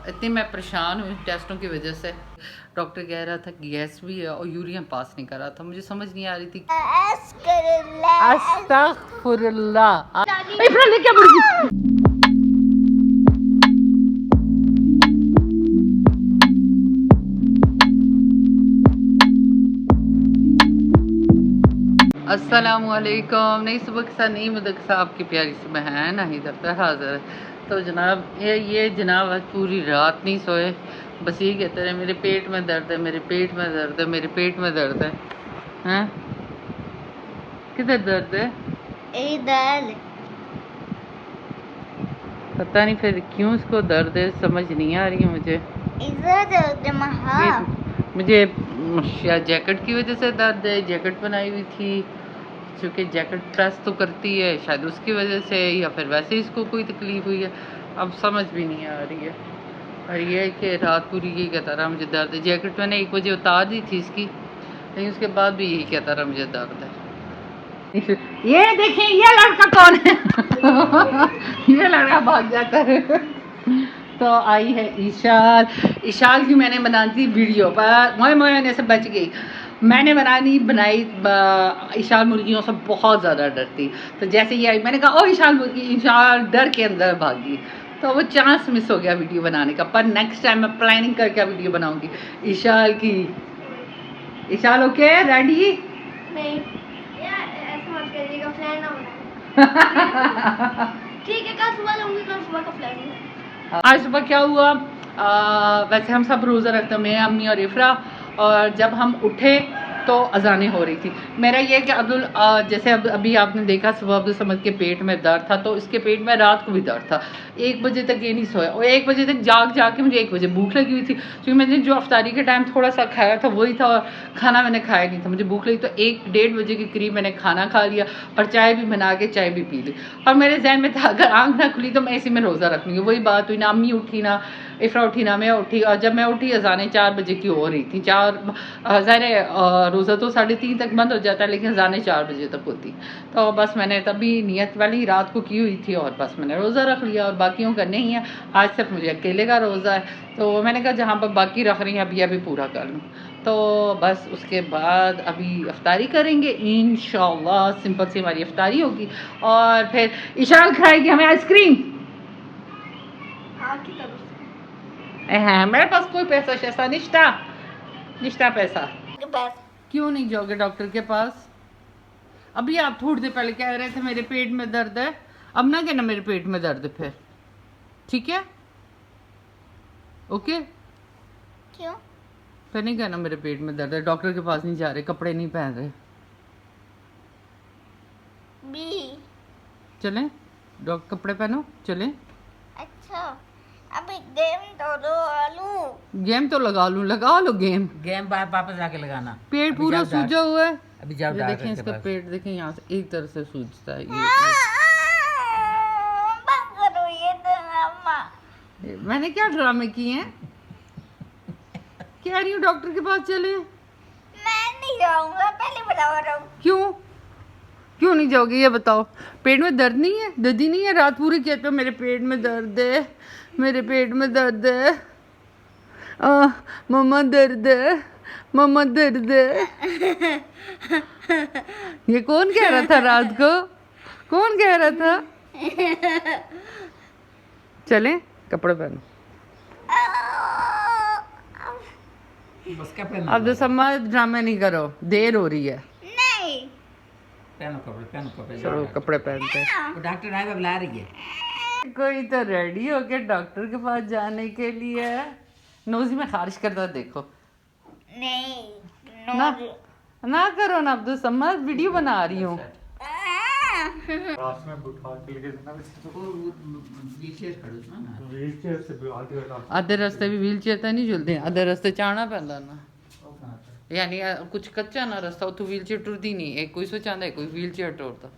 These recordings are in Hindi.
इतनी मैं परेशान हुई टेस्टों की वजह से। डॉक्टर कह रहा था गैस भी है और यूरिया पास नहीं कर रहा था। मुझे समझ नहीं आ रही थी। अस्तगफुरुल्लाह। इफ्रा लेके मुर्गी। अस्सलामुअलैकुम। नई सुबह के साथ नई मदद के साथ आपकी प्यारी सी बहन नाहिद अख्तर हाज़िर है। तो जनाब ये जनाब आज पूरी रात नहीं सोए, बस यही कहते रहे मेरे पेट में दर्द है, मेरे पेट में दर्द है, मेरे पेट में दर्द है। हैं किधर दर्द है? इधर पता नहीं फिर क्यों इसको दर्द है, समझ नहीं आ रही है मुझे। मुझे शायद जैकेट की वजह से दर्द है। जैकेट बनाई हुई थी क्योंकि जैकेट प्रेस तो करती है, शायद उसकी वजह से, या फिर वैसे इसको कोई तकलीफ हुई है, अब समझ भी नहीं आ रही है। और ये है कि रात पूरी यही कहता रहा मुझे दर्द है। जैकेट मैंने 1 बजे उतार दी थी इसकी, लेकिन उसके बाद भी यही कहता रहा मुझे दर्द है। ये देखें ये लड़का कौन है? ये लड़का भाग जाता है। तो आई है ईशाल। ईशाल की मैंने बना दी वीडियो पर मोए मोए से बच गई। मैंने बनाई ईशाल मुर्गियों से बहुत ज़्यादा डरती। तो जैसे ये आई मैंने कहा ओ ईशाल मुर्गी, ईशाल डर के अंदर भागी। तो वो चांस मिस हो गया वीडियो बनाने का। पर नेक्स्ट टाइम मैं प्लानिंग करके वीडियो बनाऊंगी ईशाल की। Eshal okay ready? नहीं यार ऐसा मत करिएगा, प्लान ना बनाए। ठीक है कल सुबह लूंगी, कल सुबह का प्लान है। आज सुबह क्या हुआ? वैसे हम सब रोज़ा रखते हैं, मैं अम्मी और इफ्रा। और जब हम उठे तो अजानें हो रही थी। मेरा ये कि जैसे अभी आपने देखा सुबह अब्दुल समद के पेट में दर्द था, तो इसके पेट में रात को भी दर्द था। 1 बजे तक ये नहीं सोया और 1 बजे तक जाग के मुझे 1 बजे भूख लगी हुई थी, क्योंकि मैंने जो अफ्तारी के टाइम थोड़ा सा खाया था वही था और खाना मैंने खाया नहीं था। मुझे भूख लगी तो 1-1:30 बजे के करीब मैंने खाना खा लिया और चाय भी बना के चाय भी पी ली। और मेरे जहन में था अगर आँख ना खुली तो मैं इसी में रोज़ा रख लूँगी। वही बात हुई, ना अम्मी उठी ना इफ्रा उठी ना मैं उठी। और जब मैं उठी अजानें 4 बजे की हो रही थी। 4 रोज़ा तो 3:30 तक बंद हो जाता है, लेकिन अजानें 4 बजे तक होती। तो बस मैंने तभी नियत वाली रात को की हुई थी और बस मैंने रोज़ा रख लिया। और बाकियों का नहीं है, आज सिर्फ मुझे अकेले का रोज़ा है। तो मैंने कहा जहाँ पर बाकी रख रही हैं अभी पूरा कर लूँ। तो बस उसके बाद अभी अफ्तारी करेंगे इंशाल्लाह। सिंपल सी हमारी अफ्तारी होगी और फिर इशाल खाएगी हमें आइसक्रीम। आपकी तरफ है मेरे पास कोई पैसा शैसा निश्ता पैसा। से बस क्यों नहीं जाओगे डॉक्टर के पास? अभी आप थोड़ी देर पहले कह रहे थे मेरे पेट में दर्द है, अब ना कहना मेरे पेट में दर्द है फिर, ठीक है? ओके क्यों? फिर नहीं कहना मेरे पेट में दर्द है। डॉक्टर के पास नहीं जा रहे, कपड़े नहीं पहन रहे। बी चलें डॉक्टर, कपड़े पहनो चलें। अच्छा अभी गेम तो दो आलू गेम तो लगा लो गेम वापस जाके लगाना। पेट पूरा सूजा हुआ है। अभी जाओ ये डॉक्टर देखें के इसका पास। पेट देखें, यहाँ से एक तरफ से सूजता है बंद करो ये ड्रामा। मैंने क्या ड्रामे किए हैं? कह रही हूँ डॉक्टर के पास चले। मैं नहीं जाऊंगा, पहले बता रहा हूँ। क्यों नहीं जाओगे ये बताओ? पेट में दर्द नहीं है? दर्द ही नहीं है? रात पूरी कहते हो मेरे पेट में दर्द है, मेरे पेट में दर्द है, मम्मा दर्द है, मम्मा दर्द है। ये कौन कह रहा था रात को? कौन कह रहा था? चलें कपड़े पहनो। बस क्या पहनो? अब तो सम्मा ड्रामे नहीं करो, देर हो रही है। नहीं पहनो कपड़े चलो कपड़े पहनते हैं। वो डॉक्टर आए बुला रही है। कोई तो रेडी हो के डॉक्टर के पास जाने के लिए। नोजी में खारिश करता देखो। नहीं ना ना करो ना अब्दुल सम्मा, वीडियो बना रही हूँ। रात में उठा के लेके जाना, व्हीलचेयर खड़ो ना। व्हीलचेयर से भी आगे हटा। आधे रास्ते भी व्हील चेयर नहीं चलते, आधे रास्ते चाहना पैंदा ना, यानी कुछ कच्चा ना रास्ता उत्थों व्हील चेयर टुरदी नहीं। एक कोई सोचा है कोई व्हील चेयर टुरता।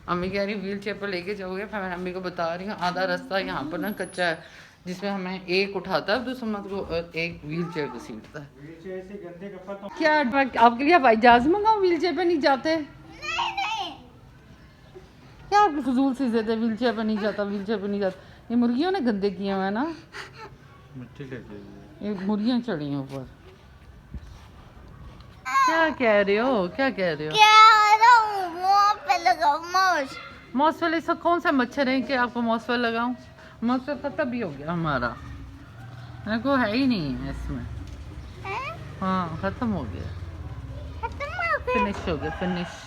अम्मी कह रही व्हील चेयर पर लेके जाओगे, फिर मैं अम्मी को बता रही हूँ आधा रास्ता यहाँ पर ना कच्चा है, जिसमें हमें एक उठाता है दूसरा को एक व्हील चेयर घसीटता है। व्हीलचेयर से गंदे कपड़ा तो क्या आपके लिए हवाई जहाज मंगाऊं? व्हील चेयर पे नहीं जाते नहीं क्या? आपकी फजूल सी जिद है, व्हील चेयर पे नहीं जाता, व्हील चेयर पे नहीं जाता। ये मुर्गियों ने गंदे किए हुए हैं ना, मिट्टी लगी हुई है। ये मुर्गियाँ चढ़ी हैं ऊपर। क्या कह रहे हो, क्या कह रहे हो? पे लगाओ मौज। मौसफल ऐसा कौन सा मच्छर है कि आपको मौसफल लगाऊं? मौसफल खत्म भी हो गया हमारा, मेरे को है ही नहीं है इसमें। हाँ खत्म हो गया, फिनिश हो गया, फिनिश।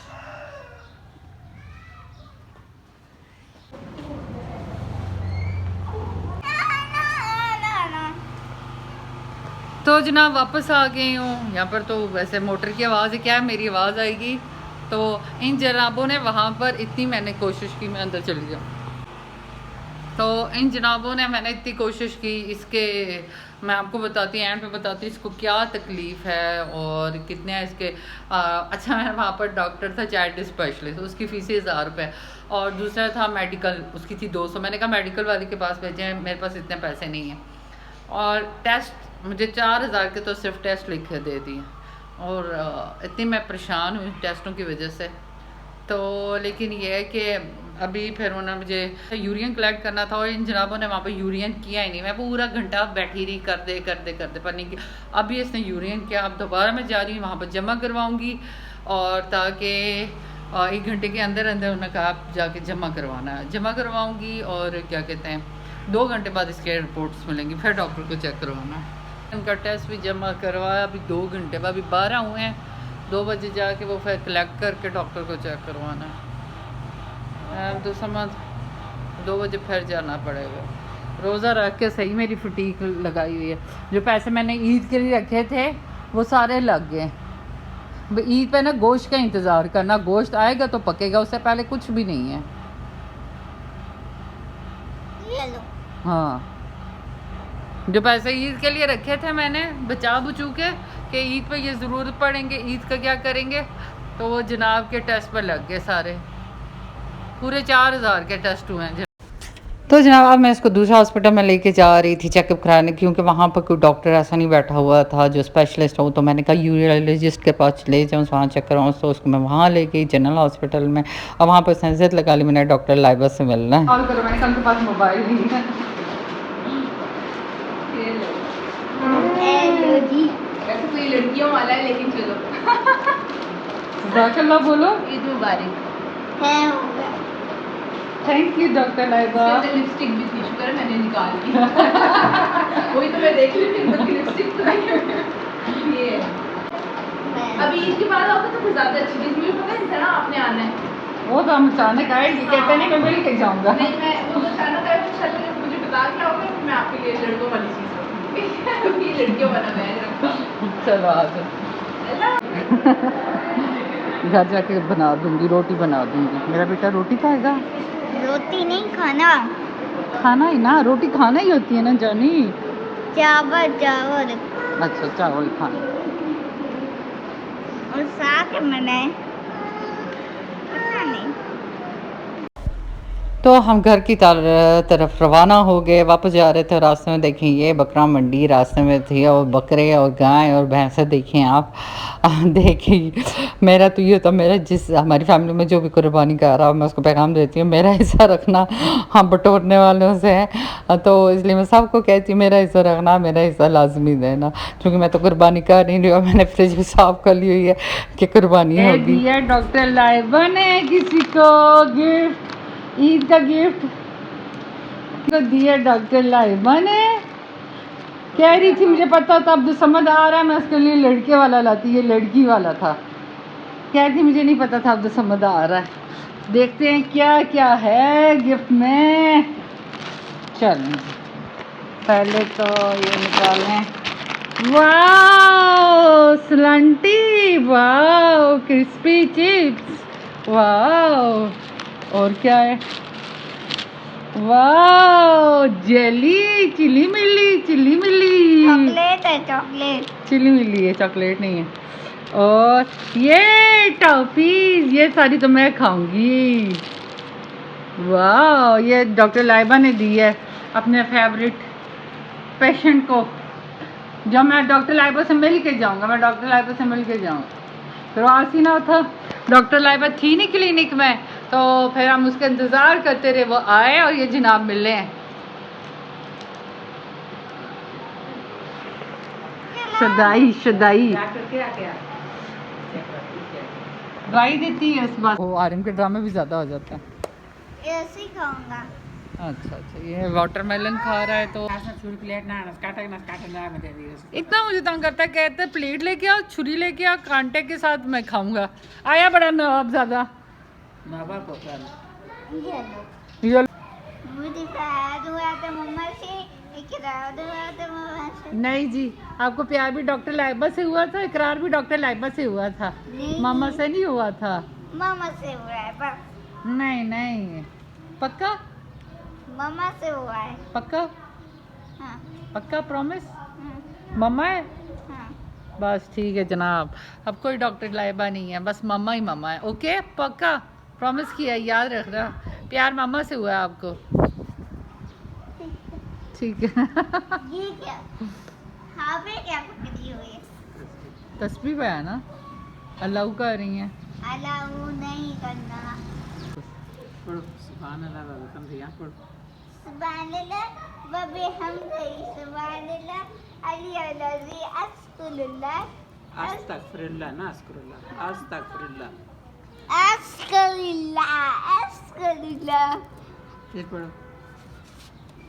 तो जनाब वापस आ गई हूँ यहाँ पर। तो वैसे मोटर की आवाज़ है, क्या है मेरी आवाज़ आएगी। तो इन जनाबों ने वहाँ पर इतनी मैंने कोशिश की मैं अंदर चली जाऊँ, तो इन जनाबों ने मैंने इतनी कोशिश की। इसके मैं आपको बताती हूँ, एंड पे बताती हूँ इसको क्या तकलीफ़ है और कितने हैं इसके। अच्छा मैं वहाँ पर डॉक्टर था चाइल्ड स्पेशलिस्ट, उसकी फ़ीस 1000 रुपये, और दूसरा था मेडिकल, उसकी थी 200। मैंने कहा मेडिकल वाले के पास भेजें, मेरे पास इतने पैसे नहीं हैं। और टेस्ट मुझे 4000 के तो सिर्फ टेस्ट लिख के दे दिए, और इतनी मैं परेशान हुई टेस्टों की वजह से। तो लेकिन ये है कि अभी फिर उन्होंने मुझे यूरियन कलेक्ट करना था, और इन जनाबों ने वहाँ पर यूरियन किया ही नहीं। मैं पूरा घंटा बैठी रही, कर दे पर नहीं किया। अभी इसने यूरियन किया, अब दोबारा मैं जा रही हूँ वहाँ पर जमा करवाऊँगी, और ताकि 1 घंटे के अंदर अंदर उन्होंने कहा आप जाके जमा करवाना है, जमा करवाऊँगी। और क्या कहते हैं 2 घंटे बाद इसके रिपोर्ट्स मिलेंगी, फिर डॉक्टर को चेक करवाना है। उनका टेस्ट भी जमा करवाया, अभी 2 घंटे बाद, अभी 12 हुए हैं, 2 बजे जाके वो फिर कलेक्ट करके डॉक्टर को चेक करवाना है। तो समझ 2 बजे फिर जाना पड़ेगा। रोज़ा रख के सही मेरी फटीक लगाई हुई है। जो पैसे मैंने ईद के लिए रखे थे वो सारे लग गए। ईद पे ना गोश्त का इंतज़ार करना, गोश्त आएगा तो पकेगा, उससे पहले कुछ भी नहीं है। ये लो। हाँ जो पैसे ईद के लिए रखे थे मैंने बचा बुचू के कि ईद पे ये ज़रूरत पड़ेंगे, ईद का क्या करेंगे, तो वो जनाब के टेस्ट पे लग गए सारे, पूरे 4000 के टेस्ट हुए हैं। तो जनाब अब मैं इसको दूसरा हॉस्पिटल में लेके जा रही थी चेकअप कराने, क्योंकि वहाँ पर कोई डॉक्टर ऐसा नहीं बैठा हुआ था जो स्पेशलिस्ट हो। तो मैंने कहा यूरोलॉजिस्ट के पास ले जाऊँ, वहाँ चेक कराऊँ। तो उसको मैं वहाँ ले गई जनरल हॉस्पिटल में, और वहाँ पर सेंसर लगा ली मैंने, डॉक्टर लाइबा से मिलना है। कॉल करो, मैंने कहा उनके पास मोबाइल नहीं है। हेलो जी। वैसे तो ये लड़कियों वाला है, लेकिन चलो जज़ाकल्लाह बोलो। ईद मुबारक। है होगा। Thank you doctor Laiba. Lipstick भी थी, शुक्र है मैंने निकाल ली। वही तो मैं देख रही थी, इनकी लिपस्टिक तो नहीं है। ये अभी ईद के बाद आओगे तो कुछ ज़्यादा अच्छी चीज़, मुझे पता है ना आपने आना है। वो तो हम अचानक आए, ये कहते नहीं मैं मिल के जाऊँगा। नहीं मैं वो तो अचानक आया, तो चल मुझे बता के आओगे, फिर मैं आपके लिए लड़कों वाली चीज़ रखूँगी। ये लड़कियों वाला बैग रखा। चलो आ जाओ, घर जाके बना दूँगी, रोटी बना दूँगी। मेरा बेटा रोटी खाएगा। रोटी नहीं खाना, खाना ही ना, रोटी खाना ही होती है ना जानी। चावल चावल अच्छा चावल खाना। और साग बनाए, पता नहीं। तो हम घर की तरफ रवाना हो गए, वापस जा रहे थे। रास्ते में देखें ये बकरा मंडी रास्ते में थी, और बकरे और गाय और भैंसें देखें आप। देखिए मेरा तो ये होता, मेरा जिस हमारी फैमिली में जो भी कुर्बानी कर रहा है मैं उसको पैगाम देती हूँ, मेरा हिस्सा रखना हम बटोरने वालों से है। तो इसलिए मैं सबको कहती हूँ मेरा हिस्सा रखना, मेरा हिस्सा लाजमी देना, क्योंकि मैं तो कुर्बानी कर नहीं रही हूँ। मैंने फ्रिज भी साफ कर ली हुई है कि कुर्बानी होगी। डॉक्टर लाइबा ने किसी को गिफ्ट, ईद का गिफ्ट तो दिया डॉक्टर लाइबा ने। कह रही थी मुझे पता था, अब तो समझ आ रहा है मैं उसके लिए लड़के वाला लाती, ये लड़की वाला था। कह रही थी मुझे नहीं पता था, अब तो समझ आ रहा है। देखते हैं क्या क्या है गिफ्ट में। चलें पहले तो ये निकालें। Wow Slanty, wow crispy chips, wow. और क्या है, wow jelly, chilli milli, chilli milli, chocolate है, चॉकलेट। चिली मिली है, चॉकलेट नहीं है। और ये टॉफीज, ये सारी तो मैं खाऊंगी। वाह ये डॉक्टर लाइबा ने दी है अपने फेवरेट पेशेंट को। जब मैं डॉक्टर लाइबा से मिल के जाऊँगा, मैं डॉक्टर लाइबा से मिल के जाऊँगा। फिर आसी ना था, डॉक्टर लाइबा थी नहीं क्लिनिक में, तो फिर हम उसका इंतज़ार करते रहे, वो आए और ये जनाब मिले हैं। शदाई शदाई डॉक्टर क्या क्या दवाई देती है इस बात। वो आर्यन के ड्रामे भी ज़्यादा हो जाता है। ऐसे ही खाऊंगा। अच्छा अच्छा, ये वाटरमेलन खा रहा है तो छुरी प्लेट ना काटा ना में दे दिए इतना मुझे तंग करता है। कहते प्लेट लेके आओ, छुरी लेके आओ, कांटे के साथ मैं खाऊंगा। आया बड़ा नवाब ज़्यादा। माँ बाप को प्यार ये लो। ये मुझे प्यार हुआ था मम्मा से, इकरार हुआ था मम्मा से। नहीं जी, आपको प्यार भी डॉक्टर लाइबा से हुआ था, इकरार भी डॉक्टर लाइबा से हुआ था, नहीं। मामा से नहीं हुआ था। मामा से हुआ है बस। नहीं नहीं, पक्का मामा से हुआ है। पक्का हाँ पक्का प्रॉमिस हाँ मम्मा है। हाँ। बस ठीक है जनाब, अब कोई डॉक्टर लाइबा नहीं है, बस मम्मा ही मम्मा है। ओके पक्का प्रॉमिस किया है, याद रखना। प्यार मामा से हुआ है आपको, ठीक है। ये क्या? हाँ पे क्या पकड़ी हुई है? तस्बीह पे है ना, अल्लाह कर रही हैं। अलाउ नहीं करना। पढ़ो सुभान अल्लाह बाबा कम से यहाँ पढ़ो सुभानअल्लाह व बिहम्दिही सुभानअल्लाह अली अलजी अस्कुरुल्लाह अस्तगफिरुल्लाह ना अस्कुरुल्लाह अस्तगफिरुल्लाह अस्कुरुल्लाह फिर पढ़ो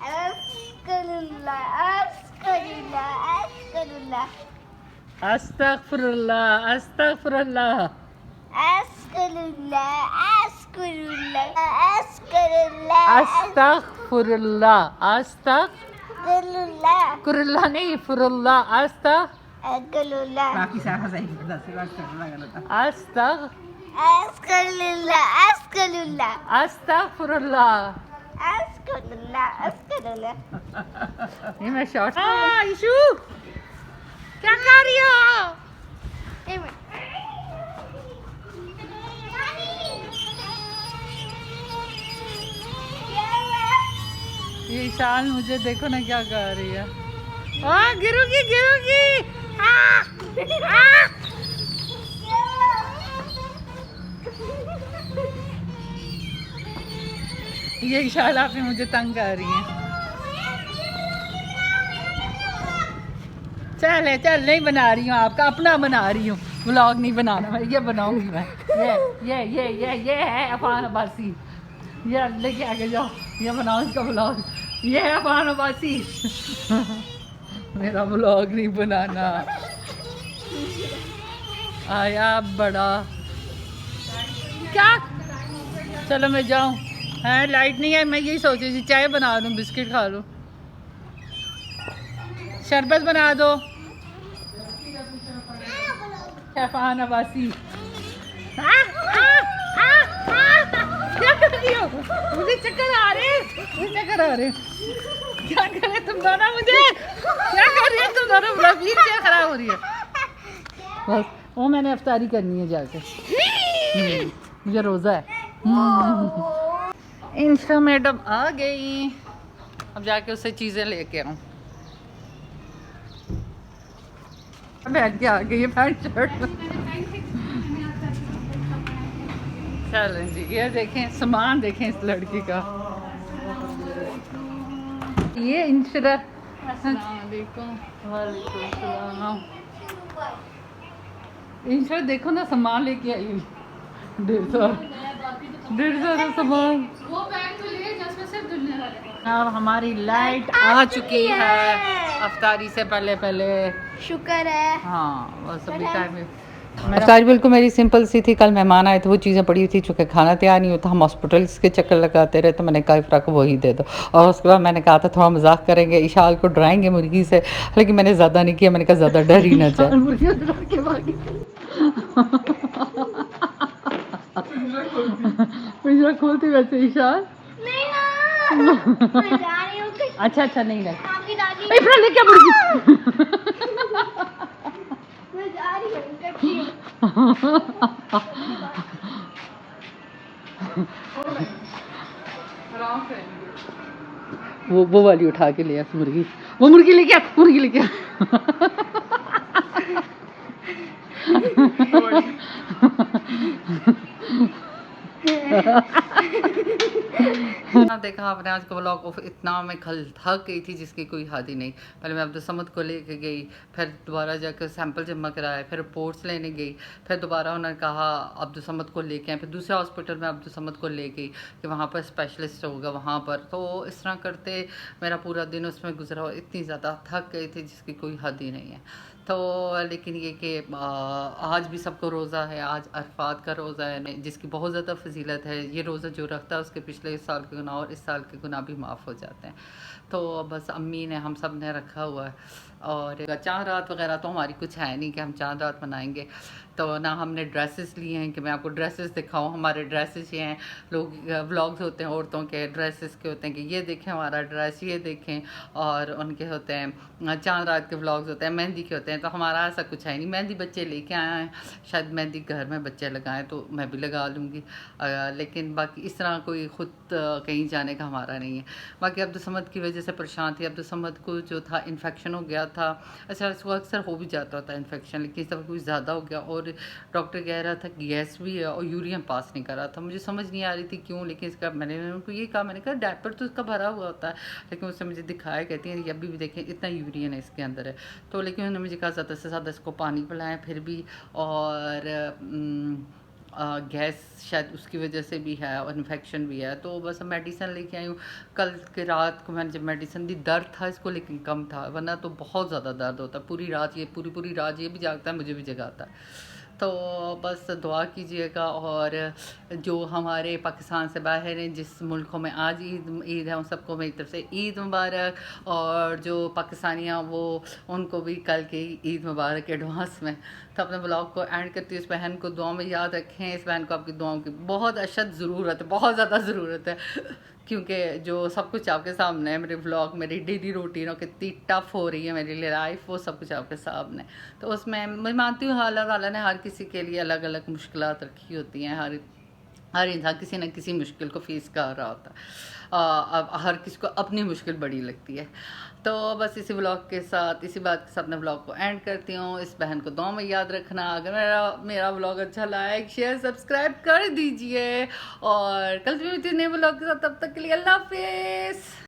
अस्कुरुल्लाह अस्कुरुल्लाह अस्कुरुल्लाह अस्तगफिरुल्लाह अस्तगफिरुल्लाह अस्कुरुल्लाह अस्कुरुल्लाह अस्कुरुल्लाह अस्तगफिरुल्लाह अस्कुरुल्लाह कुरुल्लाह नहीं फुरुल्लाह अस्कुरुल्लाह बाकी सारा सही पढ़ा सिर्फ अस्तगफिरुल्लाह गलत है अस्तग अस्कुरुल्लाह अस्कुरुल्लाह अस्तगफिरुल्लाह अस्कुरुल्लाह अस्कुरुल्लाह। ये मैं शॉर्ट इशू क्या कर रही हो? एक मिनट। ये शाल मुझे देखो ना क्या कर रही है। गिरूगी गिरूगी। ये शाल आपने मुझे तंग कर रही है। चल चल, नहीं बना रही हूँ, आपका अपना बना रही हूँ, व्लॉग नहीं बनाना मैं, ये बनाऊंगी मैं। ये है अफान अब्बासी, ये लेके आगे जाओ, ये बनाओ इसका व्लॉग। ये है अफान अब्बासी। मेरा व्लॉग नहीं बनाना। आया बड़ा क्या, चलो मैं जाऊँ। है लाइट नहीं है, मैं यही सोच रही थी चाय बना लूँ, बिस्किट खा लूँ, शरबत बना दो। अफान अब्बासी क्या कर रही हो? मुझे चक्कर आ रहे हैं, मुझे चक्कर आ रहे हैं। क्या कर रहे तुम दोनों? मुझे क्या कर रही है तुम दोनों? व्हील चेयर खराब हो रही है। बस वो मैंने अफ्तारी करनी है जाके, मुझे रोज़ा है। इंस्टा मैडम आ गई, अब जाके उससे चीज़ें लेके आऊँ। पहन के आ गई है पैंट शर्ट। चलें जी, ये देखें सामान, देखें इस लड़की का। ये इंशरा इंशरा देखो ना, सामान लेके आई हुई 150 सामान। अब हमारी लाइट आ चुकी है अफ्तारी से पहले पहले। शुक्र है। हाँ बस अभी टाइम। अफ्तारी बिल्कुल मेरी सिंपल सी थी। कल मेहमान आए थे, वो चीज़ें पड़ी हुई थी, चूँकि खाना तैयार नहीं होता, हम हॉस्पिटल्स के चक्कर लगाते रहे, तो मैंने कहा इफ्रा को वही दे दो। और उसके बाद मैंने कहा था थोड़ा मजाक करेंगे, इशाल को डराएंगे मुर्गी से, लेकिन मैंने ज़्यादा नहीं किया। मैंने कहा ज़्यादा डर ही ना जाए। खोलती वैसे इशाल नहीं ना, मैं जा रही हूँ कहीं। अच्छा अच्छा नहीं नहीं, आपकी दादी इफ्रा लेके आ मुर्गी। मैं जा रही हूँ कहीं। वो वाली उठा के ले आ मुर्गी, वो मुर्गी लेके आ, मुर्गी लेके आ। आप देखा आपने आज का व्लॉग, इतना मैं कल थक गई थी जिसकी कोई हद ही नहीं। पहले मैं अब्दुल समद को लेके गई, फिर दोबारा जाकर सैंपल जमा कराए, फिर रिपोर्ट्स लेने गई, फिर दोबारा उन्होंने कहा अब्दुल समद को लेके आए, फिर दूसरे हॉस्पिटल में अब्दुल समद को ले गई कि वहाँ पर स्पेशलिस्ट होगा वहाँ पर। तो इस तरह करते मेरा पूरा दिन उसमें गुजरा और इतनी ज़्यादा थक गई थी जिसकी कोई हद ही नहीं है। तो लेकिन ये कि आज भी सबको रोज़ा है, आज अरफात का रोज़ा है जिसकी बहुत ज़्यादा फजीलत है। ये रोज़ा जो रखता है उसके पिछले साल के गुनाह और इस साल के गुनाह भी माफ़ हो जाते हैं। तो बस अम्मी ने हम सब ने रखा हुआ है। और चाँद रात वगैरह तो हमारी कुछ है नहीं कि हम चाँद रात मनाएंगे। तो ना हमने ड्रेसेस लिए हैं कि मैं आपको ड्रेसेस दिखाऊं। हमारे ड्रेसेस ये हैं, लोग व्लॉग्स होते हैं औरतों के ड्रेसेस के होते हैं कि ये देखें हमारा ड्रेस, ये देखें। और उनके होते हैं चाँद रात के व्लॉग्स होते हैं, मेहंदी के होते हैं। तो हमारा ऐसा कुछ है नहीं। मेहंदी बच्चे लेके आए हैं, शायद मेहंदी घर में बच्चे लगाएं तो मैं भी लगा लूँगी। लेकिन बाकी इस तरह कोई ख़ुद कहीं जाने का हमारा नहीं है। बाकी अब्दुल समद की वजह से परेशान थी। अब्दुल समद को जो था इन्फेक्शन हो गया था। अच्छा, इसको अक्सर हो भी जाता था इन्फेक्शन, लेकिन इस दफ़ा कुछ ज़्यादा हो गया और डॉक्टर कह रहा था कि गैस भी है और यूरिन पास नहीं कर रहा था। मुझे समझ नहीं आ रही थी क्यों, लेकिन इसका मैंने उनको ये कहा, मैंने कहा डायपर तो इसका भरा हुआ होता है, लेकिन उससे मुझे दिखाया, कहती है अभी भी देखें इतना यूरिन है इसके अंदर है। तो लेकिन उन्होंने मुझे कहा ज़्यादा से ज़्यादा इसको पानी पिलाएं फिर भी, और गैस शायद उसकी वजह से भी है और इन्फेक्शन भी है। तो बस मेडिसिन लेके आई हूँ। कल के रात को मैंने जब मेडिसिन दी दर्द था इसको, लेकिन कम था, वरना तो बहुत ज़्यादा दर्द होता है पूरी रात। ये पूरी रात ये भी जागता है, मुझे भी जगाता है। तो बस दुआ कीजिएगा। और जो हमारे पाकिस्तान से बाहर हैं, जिस मुल्कों में आज ईद है, उन सबको मेरी तरफ से ईद मुबारक। और जो पाकिस्तानियाँ वो उनको भी कल की ईद मुबारक एडवांस में। तो अपने ब्लॉग को एंड करती हूँ। इस बहन को दुआ में याद रखें। इस बहन को आपकी दुआओं की बहुत अशद ज़रूरत है, बहुत ज़्यादा ज़रूरत है, क्योंकि जो सब कुछ आपके सामने है, मेरे व्लॉग, मेरी डेली रूटीन और कितनी टफ़ हो रही है मेरे लिए लाइफ, वो सब कुछ आपके सामने। तो उसमें मैं मानती हूँ अल्लाह ताला ने हर किसी के लिए अलग अलग मुश्किलात रखी होती हैं। हर इंसान किसी न किसी मुश्किल को फेस कर रहा होता है। अब हर किसी को अपनी मुश्किल बड़ी लगती है। तो बस इसी व्लॉग के साथ, इसी बात के साथ अपने व्लॉग को एंड करती हूँ। इस बहन को दुआ में याद रखना। अगर मेरा व्लॉग अच्छा, लाइक शेयर सब्सक्राइब कर दीजिए। और कल भी मिलती हूँ नए व्लॉग के साथ, तब तक के लिए अल्लाह हाफिज़।